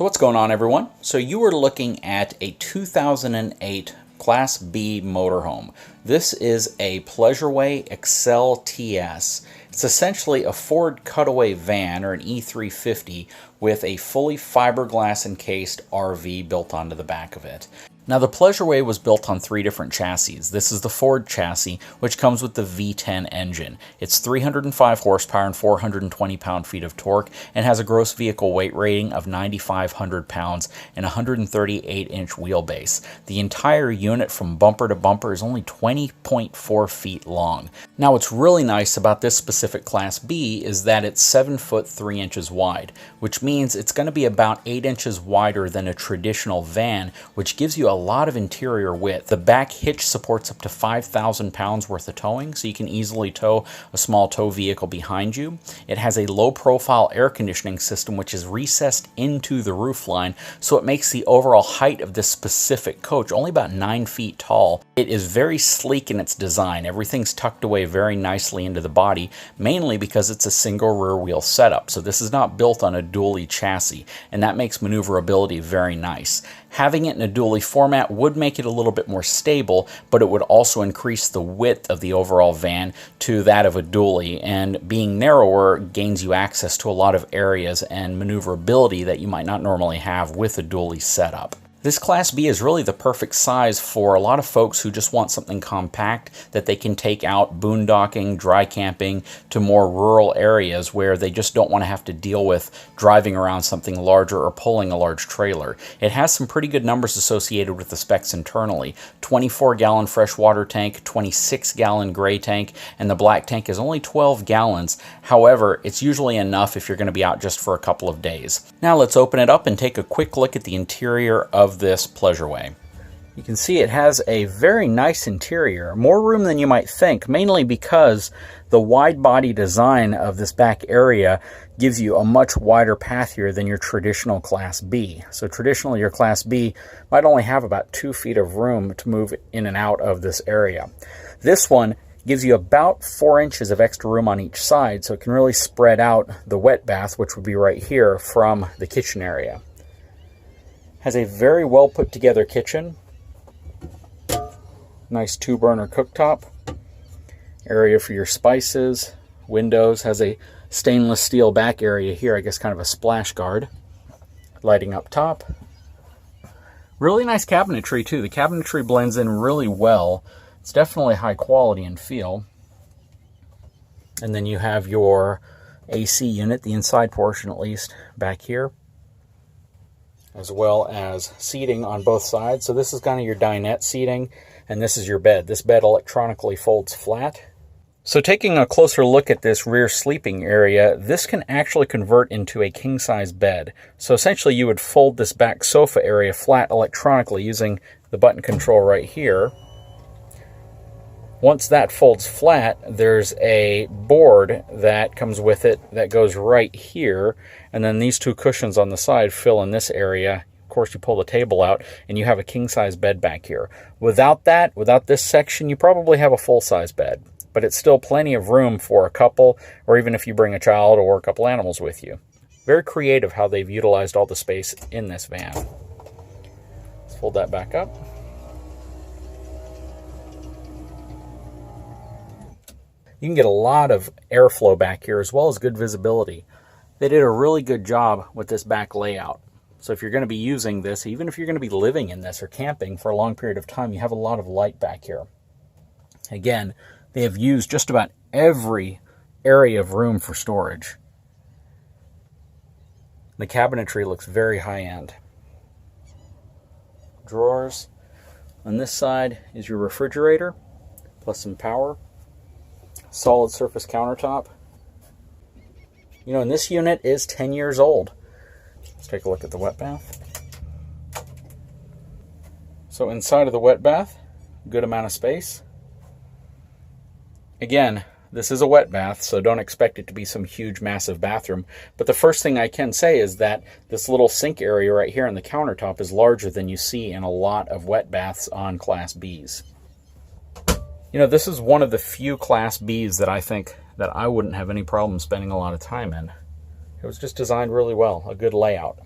So what's going on, everyone? So you were looking at a 2008 Class B motorhome. This is a Pleasureway Excel TS. It's essentially a Ford cutaway van, or an E350, with a fully fiberglass encased RV built onto the back of it. Now, the Pleasureway was built on 3 different chassis. This is the Ford chassis, which comes with the V10 engine. It's 305 horsepower and 420 pound-feet of torque, and has a gross vehicle weight rating of 9,500 pounds and 138-inch wheelbase. The entire unit from bumper to bumper is only 20.4 feet long. Now, what's really nice about this specific Class B is that it's 7 foot 3 inches wide, which means it's going to be about 8 inches wider than a traditional van, which gives you a lot of interior width. The back hitch supports up to 5,000 pounds worth of towing, so you can easily tow a small tow vehicle behind you. It has a low profile air conditioning system which is recessed into the roofline, so it makes the overall height of this specific coach only about 9 feet tall. It is very sleek in its design. Everything's tucked away very nicely into the body, mainly because it's a single rear wheel setup. So this is not built on a dually chassis, and that makes maneuverability very nice. Having it in a dually format would make it a little bit more stable, but it would also increase the width of the overall van to that of a dually, and being narrower gains you access to a lot of areas and maneuverability that you might not normally have with a dually setup. This Class B is really the perfect size for a lot of folks who just want something compact that they can take out boondocking, dry camping, to more rural areas where they just don't want to have to deal with driving around something larger or pulling a large trailer. It has some pretty good numbers associated with the specs internally. 24-gallon freshwater tank, 26-gallon gray tank, and the black tank is only 12 gallons. However, it's usually enough if you're going to be out just for a couple of days. Now let's open it up and take a quick look at the interior of this Pleasureway. You can see it has a very nice interior, more room than you might think, mainly because the wide body design of this back area gives you a much wider path here than your traditional Class B. So traditionally your Class B might only have about 2 feet of room to move in and out of this area. This one gives you about 4 inches of extra room on each side, so it can really spread out the wet bath, which would be right here, from the kitchen area. Has a very well put together kitchen. Nice 2-burner cooktop. Area for your spices. Windows. Has a stainless steel back area here, I guess kind of a splash guard. Lighting up top. Really nice cabinetry too. The cabinetry blends in really well. It's definitely high quality and feel. And then you have your AC unit, the inside portion at least, back here, as well as seating on both sides. So this is kind of your dinette seating, and this is your bed. This bed electronically folds flat. So taking a closer look at this rear sleeping area, this can actually convert into a king-size bed. So essentially you would fold this back sofa area flat electronically using the button control right here. Once that folds flat, there's a board that comes with it that goes right here, and then these 2 cushions on the side fill in this area. Of course, you pull the table out, and you have a king-size bed back here. Without that, without this section, you probably have a full-size bed, but it's still plenty of room for a couple, or even if you bring a child or a couple animals with you. Very creative how they've utilized all the space in this van. Let's fold that back up. You can get a lot of airflow back here, as well as good visibility. They did a really good job with this back layout. So if you're going to be using this, even if you're going to be living in this or camping for a long period of time, you have a lot of light back here. Again, they have used just about every area of room for storage. The cabinetry looks very high-end. Drawers. On this side is your refrigerator, plus some power. Solid surface countertop. You know, and this unit is 10 years old. Let's take a look at the wet bath. So inside of the wet bath, good amount of space. Again, this is a wet bath, so don't expect it to be some huge, massive bathroom. But the first thing I can say is that this little sink area right here on the countertop is larger than you see in a lot of wet baths on Class Bs. You know, this is one of the few Class Bs that I think that I wouldn't have any problem spending a lot of time in. It was just designed really well, a good layout.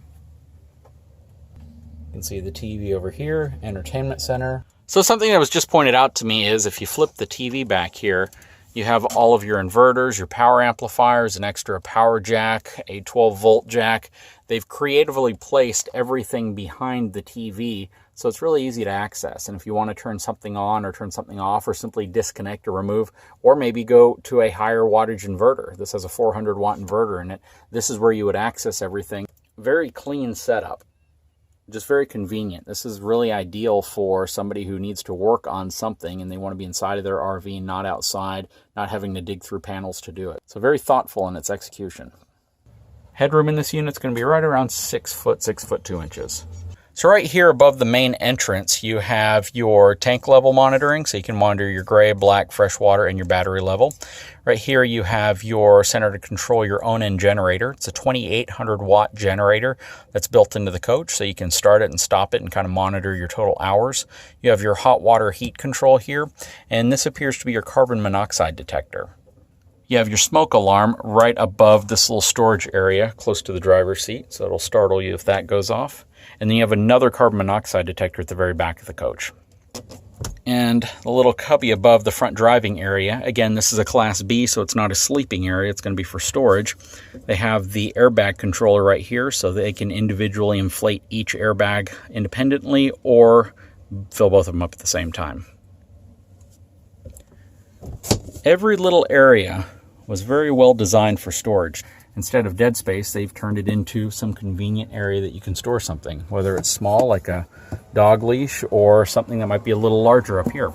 can see the TV over here, entertainment center. So something that was just pointed out to me is if you flip the TV back here, you have all of your inverters, your power amplifiers, an extra power jack, a 12-volt jack. They've creatively placed everything behind the TV, so it's really easy to access. And if you want to turn something on or turn something off, or simply disconnect or remove, or maybe go to a higher wattage inverter. This has a 400-watt inverter in it. This is where you would access everything. Very clean setup. Just very convenient. This is really ideal for somebody who needs to work on something and they want to be inside of their RV, not outside, not having to dig through panels to do it. So very thoughtful in its execution. Headroom in this unit is going to be right around 6 foot, 6 foot 2 inches. So right here above the main entrance, you have your tank level monitoring, so you can monitor your gray, black, fresh water, and your battery level. Right here you have your center to control your own end generator. It's a 2800 watt generator that's built into the coach, so you can start it and stop it and kind of monitor your total hours. You have your hot water heat control here, and this appears to be your carbon monoxide detector. You have your smoke alarm right above this little storage area close to the driver's seat, so it'll startle you if that goes off. And then you have another carbon monoxide detector at the very back of the coach. And the little cubby above the front driving area, again, this is a Class B, so it's not a sleeping area, it's going to be for storage. They have the airbag controller right here, so they can individually inflate each airbag independently or fill both of them up at the same time. Every little area was very well designed for storage. Instead of dead space, they've turned it into some convenient area that you can store something, whether it's small like a dog leash or something that might be a little larger up here.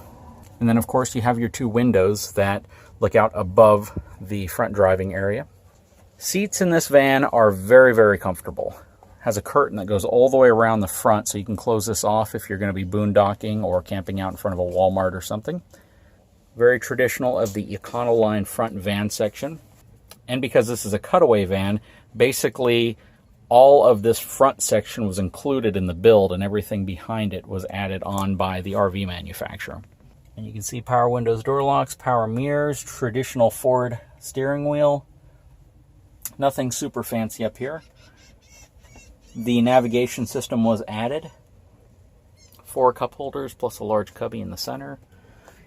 And then of course you have your two windows that look out above the front driving area. Seats in this van are very, very comfortable. Has a curtain that goes all the way around the front, so you can close this off if you're going to be boondocking or camping out in front of a Walmart or something. Very traditional of the Econoline front van section. And because this is a cutaway van, basically all of this front section was included in the build and everything behind it was added on by the RV manufacturer. And you can see power windows, door locks, power mirrors, traditional Ford steering wheel. Nothing super fancy up here. The navigation system was added. 4 cup holders plus a large cubby in the center.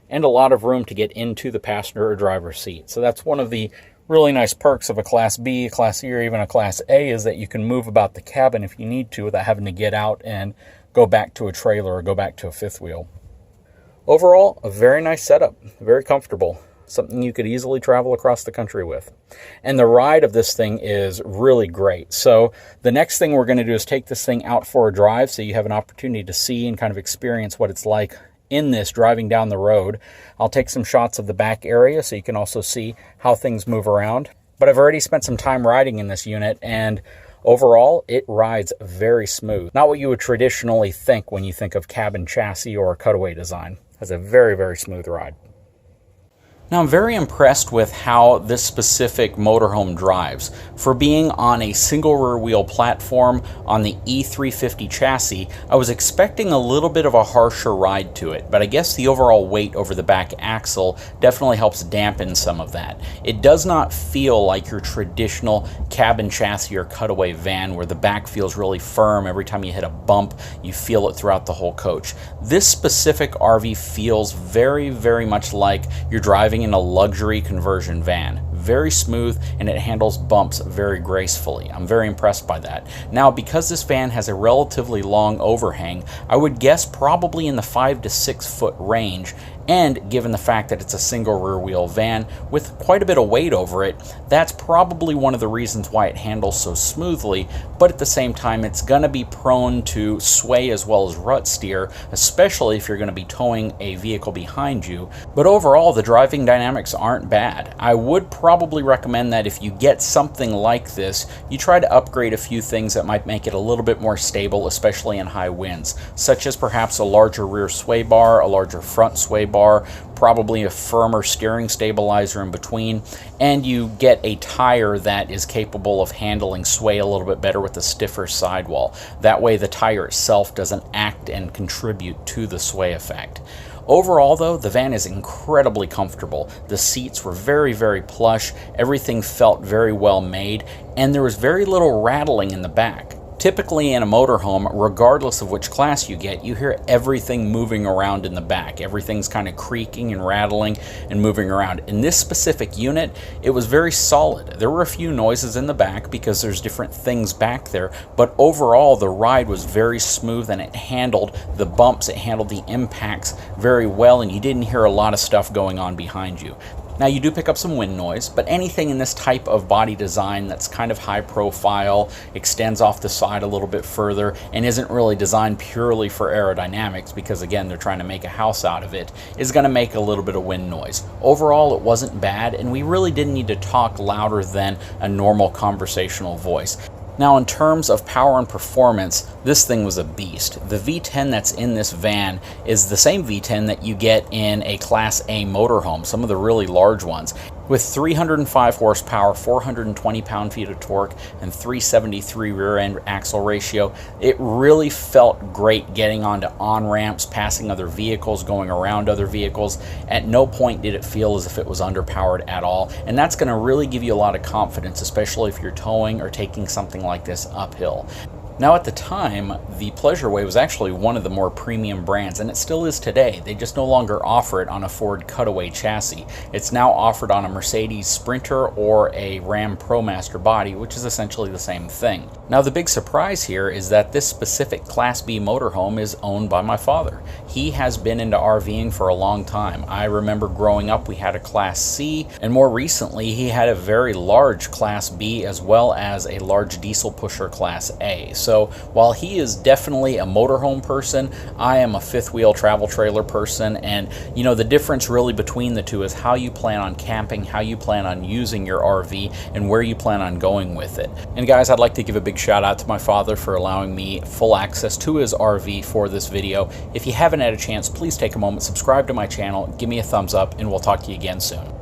And a lot of room to get into the passenger or driver's seat. So that's one of the really nice perks of a Class B, a Class C, or even a Class A, is that you can move about the cabin if you need to without having to get out and go back to a trailer or go back to a fifth wheel. Overall, a very nice setup, very comfortable, something you could easily travel across the country with. And the ride of this thing is really great. So the next thing we're going to do is take this thing out for a drive so you have an opportunity to see and kind of experience what it's like in this driving down the road. I'll take some shots of the back area so you can also see how things move around. But I've already spent some time riding in this unit, and overall it rides very smooth. Not what you would traditionally think when you think of cabin chassis or a cutaway design. It has a very, very smooth ride. Now I'm very impressed with how this specific motorhome drives. For being on a single rear wheel platform on the E350 chassis, I was expecting a little bit of a harsher ride to it, but I guess the overall weight over the back axle definitely helps dampen some of that. It does not feel like your traditional cabin chassis or cutaway van where the back feels really firm. Every time you hit a bump, you feel it throughout the whole coach. This specific RV feels very, very much like you're driving in a luxury conversion van. Very smooth, and it handles bumps very gracefully. I'm very impressed by that. Now, because this van has a relatively long overhang, I would guess probably in the 5 to 6 foot range, and given the fact that it's a single rear wheel van with quite a bit of weight over it, that's probably one of the reasons why it handles so smoothly. But at the same time, it's going to be prone to sway as well as rut steer, especially if you're going to be towing a vehicle behind you. But overall, the driving dynamics aren't bad. I would probably recommend that if you get something like this, you try to upgrade a few things that might make it a little bit more stable, especially in high winds, such as perhaps a larger rear sway bar, a larger front sway bar, probably a firmer steering stabilizer in between, and you get a tire that is capable of handling sway a little bit better with a stiffer sidewall. That way the tire itself doesn't act and contribute to the sway effect. Overall though, the van is incredibly comfortable. The seats were very, very plush, everything felt very well made, and there was very little rattling in the back. Typically in a motorhome, regardless of which class you get, you hear everything moving around in the back. Everything's kind of creaking and rattling and moving around. In this specific unit, it was very solid. There were a few noises in the back because there's different things back there, but overall the ride was very smooth and it handled the bumps, it handled the impacts very well, and you didn't hear a lot of stuff going on behind you. Now you do pick up some wind noise, but anything in this type of body design that's kind of high profile, extends off the side a little bit further, and isn't really designed purely for aerodynamics, because again they're trying to make a house out of it, is going to make a little bit of wind noise. Overall it wasn't bad, and we really didn't need to talk louder than a normal conversational voice. Now in terms of power and performance, this thing was a beast. The V10 that's in this van is the same V10 that you get in a Class A motorhome, some of the really large ones. With 305 horsepower, 420 pound-feet of torque, and 373 rear-end axle ratio, it really felt great getting onto on-ramps, passing other vehicles, going around other vehicles. At no point did it feel as if it was underpowered at all, and that's going to really give you a lot of confidence, especially if you're towing or taking something like this uphill. Now at the time, the Pleasureway was actually one of the more premium brands, and it still is today. They just no longer offer it on a Ford Cutaway chassis. It's now offered on a Mercedes Sprinter or a Ram ProMaster body, which is essentially the same thing. Now the big surprise here is that this specific Class B motorhome is owned by my father. He has been into RVing for a long time. I remember growing up we had a Class C, and more recently he had a very large Class B as well as a large diesel pusher Class A. So while he is definitely a motorhome person, I am a fifth wheel travel trailer person, and you know, the difference really between the two is how you plan on camping, how you plan on using your RV, and where you plan on going with it. And guys, I'd like to give a big shout out to my father for allowing me full access to his RV for this video. If you haven't had a chance, please take a moment, subscribe to my channel, give me a thumbs up, and we'll talk to you again soon.